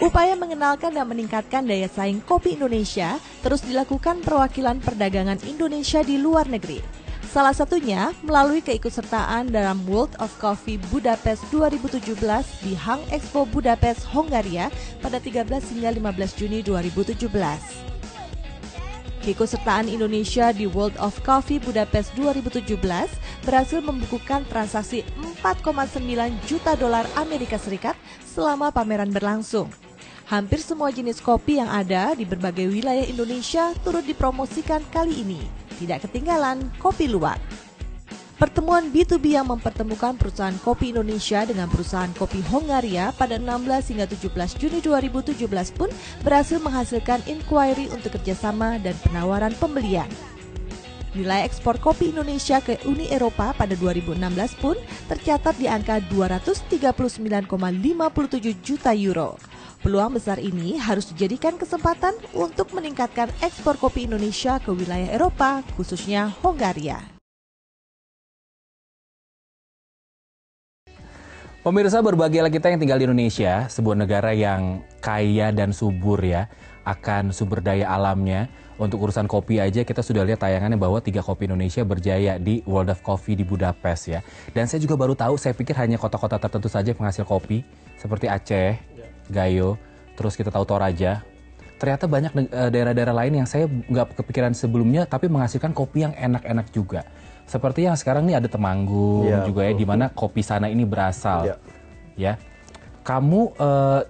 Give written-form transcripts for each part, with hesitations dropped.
Upaya mengenalkan dan meningkatkan daya saing kopi Indonesia terus dilakukan perwakilan perdagangan Indonesia di luar negeri. Salah satunya melalui keikutsertaan dalam World of Coffee Budapest 2017 di Hang Expo Budapest, Hongaria pada 13 hingga 15 Juni 2017. Keikutsertaan Indonesia di World of Coffee Budapest 2017 berhasil membukukan transaksi 4,9 juta dolar Amerika Serikat selama pameran berlangsung. Hampir semua jenis kopi yang ada di berbagai wilayah Indonesia turut dipromosikan kali ini. Tidak ketinggalan kopi luwak. Pertemuan B2B yang mempertemukan perusahaan kopi Indonesia dengan perusahaan kopi Hongaria pada 16 hingga 17 Juni 2017 pun berhasil menghasilkan inquiry untuk kerjasama dan penawaran pembelian. Nilai ekspor kopi Indonesia ke Uni Eropa pada 2016 pun tercatat di angka 239,57 juta euro. Peluang besar ini harus dijadikan kesempatan untuk meningkatkan ekspor kopi Indonesia ke wilayah Eropa, khususnya Hongaria. Pemirsa, berbahagialah kita yang tinggal di Indonesia, sebuah negara yang kaya dan subur ya, akan sumber daya alamnya. Untuk urusan kopi aja kita sudah lihat tayangannya bahwa 3 kopi Indonesia berjaya di World of Coffee di Budapest ya. Dan saya juga baru tahu, saya pikir hanya kota-kota tertentu saja penghasil kopi, seperti Aceh, Gayo, terus kita tahu Toraja. Ternyata banyak daerah-daerah lain yang saya nggak kepikiran sebelumnya, tapi menghasilkan kopi yang enak-enak juga. Seperti yang sekarang nih ada Temanggung juga ya, di mana kopi sana ini berasal. Ya, kamu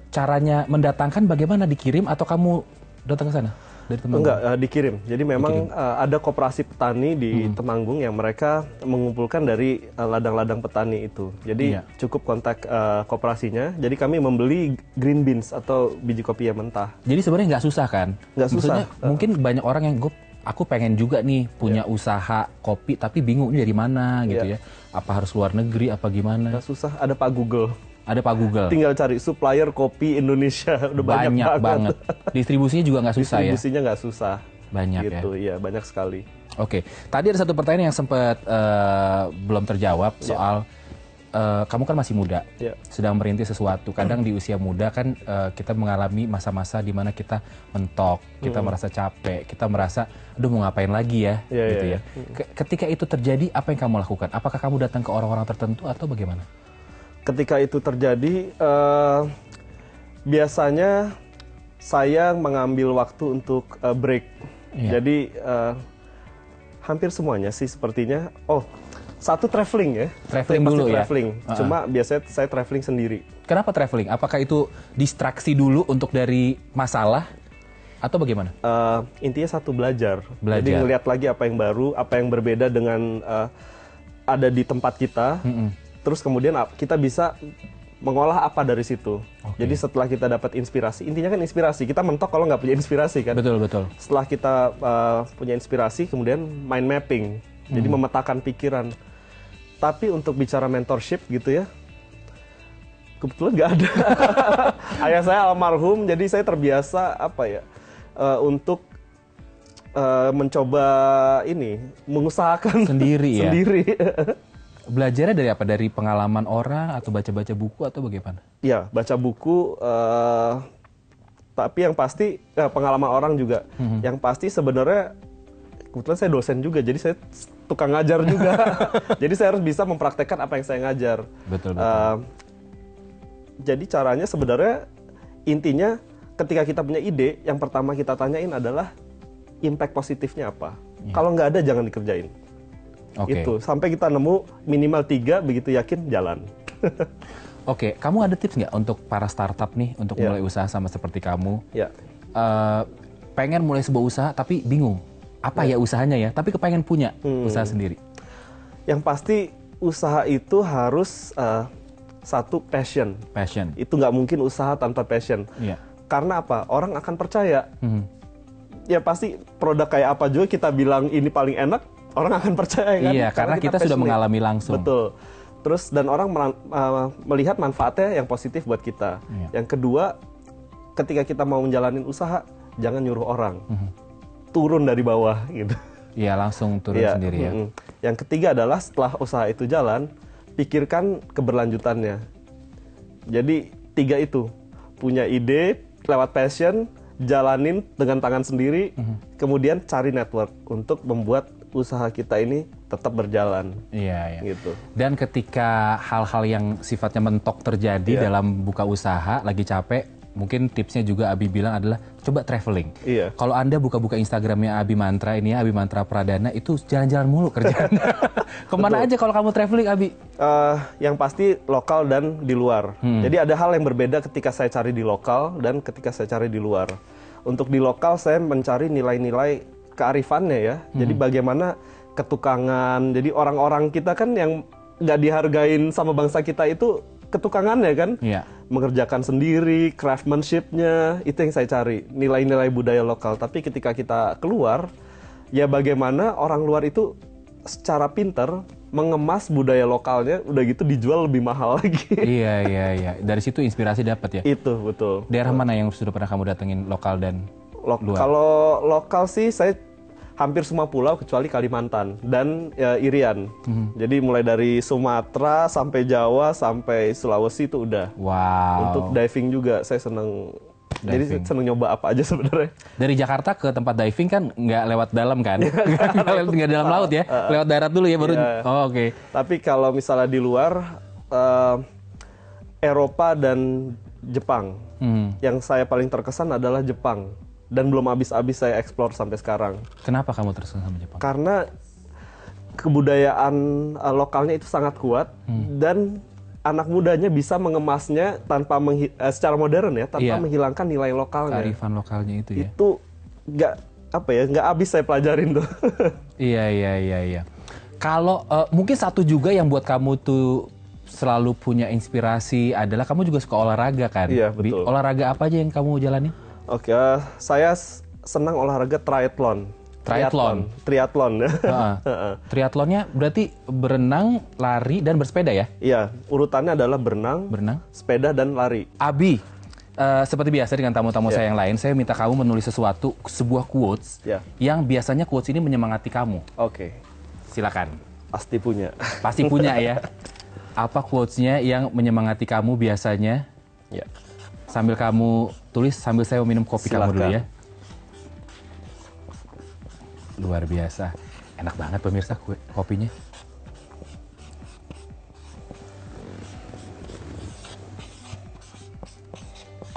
caranya mendatangkan bagaimana, dikirim atau kamu datang ke sana? Enggak, dikirim. Jadi memang ada koperasi petani di Temanggung yang mereka mengumpulkan dari ladang-ladang petani itu. Jadi cukup kontak koperasinya. Jadi kami membeli green beans atau biji kopi yang mentah. Jadi sebenarnya nggak susah kan? Nggak susah. Mungkin banyak orang yang aku pengen juga nih punya usaha kopi, tapi bingung ini dari mana gitu ya. Apa harus luar negeri, apa gimana? Nggak susah, ada Pak Google. Ada Pak Google. Tinggal cari supplier kopi Indonesia, udah banyak banget. Distribusinya juga nggak susah ya? Distribusinya nggak susah. Banyak gitu, ya banyak sekali. Oke, tadi ada satu pertanyaan yang sempat belum terjawab soal kamu kan masih muda, sedang merintis sesuatu. Kadang di usia muda kan kita mengalami masa-masa di mana kita mentok, kita merasa capek, kita merasa, aduh mau ngapain lagi ya, gitu ya. Ketika itu terjadi, apa yang kamu lakukan? Apakah kamu datang ke orang-orang tertentu atau bagaimana? Ketika itu terjadi, biasanya saya mengambil waktu untuk break. Jadi hampir semuanya sih sepertinya. Satu traveling ya. Traveling dulu ya. Cuma biasanya saya traveling sendiri. Kenapa traveling? Apakah itu distraksi dulu untuk dari masalah atau bagaimana? Intinya satu, belajar. Jadi ngelihat lagi apa yang baru, apa yang berbeda dengan ada di tempat kita. Terus kemudian kita bisa mengolah apa dari situ. Jadi setelah kita dapat inspirasi, intinya kan inspirasi. Kita mentok kalau nggak punya inspirasi kan. Betul, betul. Setelah kita punya inspirasi, kemudian mind mapping. Jadi memetakan pikiran. Tapi untuk bicara mentorship gitu ya, kebetulan nggak ada. Ayah saya almarhum, jadi saya terbiasa untuk mencoba mengusahakan sendiri ya. Sendiri. Belajarnya dari apa? Dari pengalaman orang atau baca-baca buku atau bagaimana? Ya, baca buku, tapi yang pasti pengalaman orang juga. Yang pasti sebenarnya, kebetulan saya dosen juga, jadi saya tukang ngajar juga. Jadi saya harus bisa mempraktekkan apa yang saya ngajar. Betul. Jadi caranya sebenarnya, intinya ketika kita punya ide, yang pertama kita tanyain adalah impact positifnya apa. Kalau nggak ada, jangan dikerjain. Itu sampai kita nemu minimal 3, begitu yakin jalan. Oke, kamu ada tips nggak untuk para startup nih untuk mulai usaha sama seperti kamu? Pengen mulai sebuah usaha tapi bingung apa ya usahanya ya, tapi kepengen punya usaha sendiri. Yang pasti usaha itu harus satu passion. Itu nggak mungkin usaha tanpa passion. Karena apa? Orang akan percaya. Ya pasti produk kayak apa juga kita bilang ini paling enak, orang akan percaya kan? Iya, karena kita sudah mengalami langsung. Betul. Terus dan orang melihat manfaatnya yang positif buat kita. Yang kedua, ketika kita mau menjalani usaha, jangan nyuruh orang. Turun dari bawah gitu. Iya, langsung turun sendiri ya. Yang ketiga adalah setelah usaha itu jalan, pikirkan keberlanjutannya. Jadi 3 itu. punya ide lewat passion, jalanin dengan tangan sendiri, kemudian cari network untuk membuat usaha kita ini tetap berjalan. Iya, iya. Gitu. Dan ketika hal-hal yang sifatnya mentok terjadi dalam buka usaha, lagi capek, mungkin tipsnya juga Abi bilang adalah coba traveling. Iya. Kalau Anda buka-buka Instagramnya Abi Mantra ini ya, Abi Mantra Pradana, itu jalan-jalan mulu kerjaan. Kemana aja kalau kamu traveling, Abi? Yang pasti lokal dan di luar. Jadi ada hal yang berbeda ketika saya cari di lokal dan ketika saya cari di luar. Untuk di lokal saya mencari nilai-nilai kearifannya ya. Jadi bagaimana ketukangan. Jadi orang-orang kita kan yang nggak dihargain sama bangsa kita itu ketukangannya kan. Iya. Mengerjakan sendiri, craftsmanship-nya, itu yang saya cari. Nilai-nilai budaya lokal. Tapi ketika kita keluar, ya bagaimana orang luar itu secara pinter mengemas budaya lokalnya, udah gitu dijual lebih mahal lagi. Iya, iya, iya. Dari situ inspirasi dapat ya? Itu, betul. Daerah mana yang sudah pernah kamu datengin lokal dan luar? Kalau lokal sih saya hampir semua pulau kecuali Kalimantan dan Irian. Jadi mulai dari Sumatera sampai Jawa sampai Sulawesi itu udah. Wow. Untuk diving juga saya seneng. Jadi seneng nyoba apa aja sebenarnya. Dari Jakarta ke tempat diving kan nggak lewat dalam kan? Nggak dalam laut ya? Lewat darat dulu ya baru. Oh, oke. Tapi kalau misalnya di luar, Eropa dan Jepang. Yang saya paling terkesan adalah Jepang. Dan belum habis-habis saya eksplor sampai sekarang. Kenapa kamu terkesan sama Jepang? Karena kebudayaan lokalnya itu sangat kuat dan anak mudanya bisa mengemasnya tanpa secara modern ya, tanpa menghilangkan nilai lokalnya. Kearifan lokalnya itu ya. Itu nggak habis saya pelajarin tuh. Iya. Kalau mungkin satu juga yang buat kamu tuh selalu punya inspirasi adalah kamu juga suka olahraga kan? Iya, betul. Olahraga apa aja yang kamu jalani? Oke, saya senang olahraga triathlon. Triathlon. Triathlonnya berarti berenang, lari, dan bersepeda ya? Iya, urutannya adalah berenang, sepeda, dan lari. Abi, seperti biasa dengan tamu-tamu saya yang lain, saya minta kamu menulis sesuatu, sebuah quotes, yang biasanya quotes ini menyemangati kamu. Oke. Silakan. Pasti punya. Pasti punya ya. Apa quotes-nya yang menyemangati kamu biasanya? Ya. Sambil kamu tulis, sambil saya minum kopi. Silakan. Kamu dulu ya. Luar biasa. Enak banget pemirsa kopinya.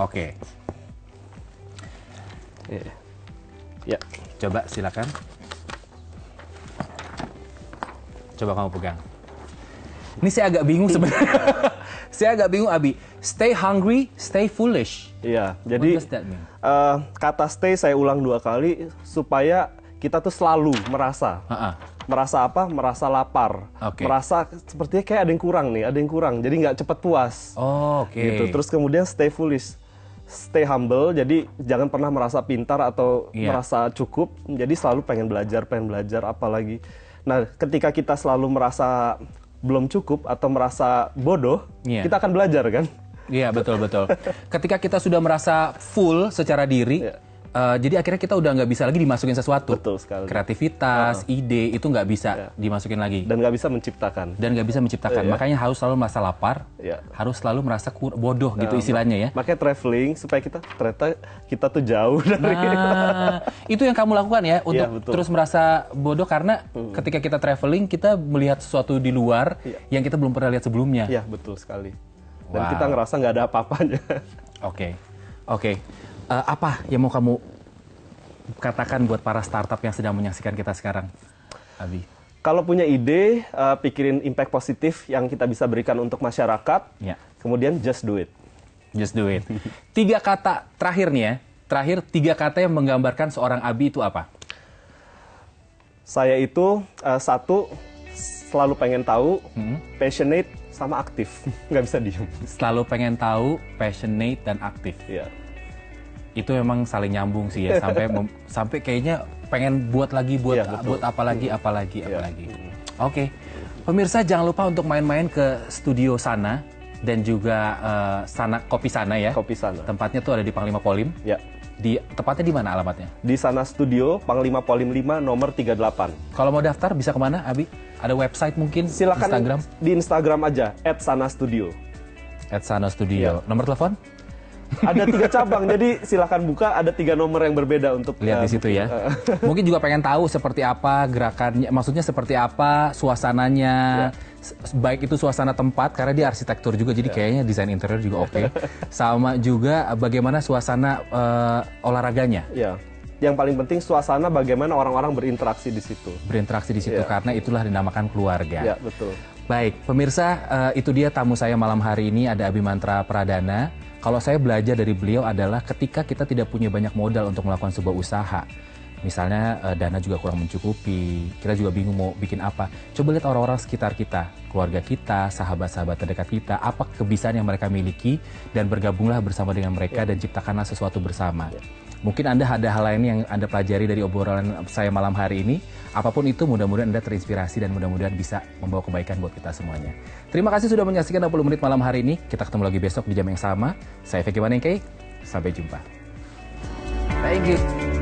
Oke. Ya. Coba silakan. Coba kamu pegang. Ini saya agak bingung sebenarnya. Saya agak bingung, Abi. Stay hungry, stay foolish. Iya, jadi What does that mean? Kata stay saya ulang 2 kali supaya kita tuh selalu merasa. Merasa apa? Merasa lapar. Merasa sepertinya kayak ada yang kurang nih, ada yang kurang. Jadi nggak cepat puas. Oke. Gitu. Terus kemudian stay foolish. Stay humble, jadi jangan pernah merasa pintar atau merasa cukup. Jadi selalu pengen belajar apalagi. Nah, ketika kita selalu merasa belum cukup atau merasa bodoh, kita akan belajar kan? Iya, betul. Ketika kita sudah merasa full secara diri, jadi akhirnya kita udah nggak bisa lagi dimasukin sesuatu. Betul sekali. Kreativitas, ide, itu nggak bisa dimasukin lagi. Dan nggak bisa menciptakan. Makanya harus selalu merasa lapar, harus selalu merasa bodoh gitu istilahnya ya. Makanya traveling, supaya ternyata kita tuh jauh dari... Itu yang kamu lakukan ya, untuk terus merasa bodoh karena ketika kita traveling, kita melihat sesuatu di luar yang kita belum pernah lihat sebelumnya. Iya, betul sekali. Dan kita ngerasa nggak ada apa-apanya. Oke. Apa yang mau kamu katakan buat para startup yang sedang menyaksikan kita sekarang, Abi? Kalau punya ide, pikirin impact positif yang kita bisa berikan untuk masyarakat, kemudian just do it. Just do it. 3 kata terakhir nih ya, 3 kata yang menggambarkan seorang Abi itu apa? Saya itu, 1, selalu pengen tahu, passionate, sama aktif. Nggak bisa diem. Selalu pengen tahu, passionate, dan aktif. Iya. Itu memang saling nyambung sih ya, sampai kayaknya pengen buat lagi, buat apa lagi. Oke. Pemirsa jangan lupa untuk main-main ke studio Sana dan juga Kopi Sana ya. Kopi Sana. Tempatnya tuh ada di Panglima Polim. Ya. Tepatnya di mana alamatnya? Di Sana Studio, Panglima Polim 5, nomor 38. Kalau mau daftar bisa kemana, Abi? Ada website mungkin? Silakan Instagram? Di Instagram aja, @sanastudio. @sanastudio. Nomor telepon? Ada 3 cabang, jadi silakan buka, ada 3 nomor yang berbeda untuk lihat di situ ya. Mungkin juga pengen tahu seperti apa gerakannya, maksudnya seperti apa suasananya, baik itu suasana tempat karena dia arsitektur juga, jadi kayaknya desain interior juga oke. Sama juga bagaimana suasana olahraganya. Ya. Yang paling penting suasana bagaimana orang-orang berinteraksi di situ. Berinteraksi di situ karena itulah dinamakan keluarga. Ya, betul. Baik, pemirsa, itu dia tamu saya malam hari ini, ada Abimantra Pradana. Kalau saya belajar dari beliau adalah ketika kita tidak punya banyak modal untuk melakukan sebuah usaha, misalnya dana juga kurang mencukupi, kita juga bingung mau bikin apa. Coba lihat orang-orang sekitar kita, keluarga kita, sahabat-sahabat terdekat kita, apa kebiasaan yang mereka miliki, dan bergabunglah bersama dengan mereka dan ciptakanlah sesuatu bersama. Mungkin Anda ada hal lain yang Anda pelajari dari obrolan saya malam hari ini. Apapun itu, mudah-mudahan Anda terinspirasi dan mudah-mudahan bisa membawa kebaikan buat kita semuanya. Terima kasih sudah menyaksikan 60 menit malam hari ini. Kita ketemu lagi besok di jam yang sama. Saya Feky Wanengke. Sampai jumpa. Thank you.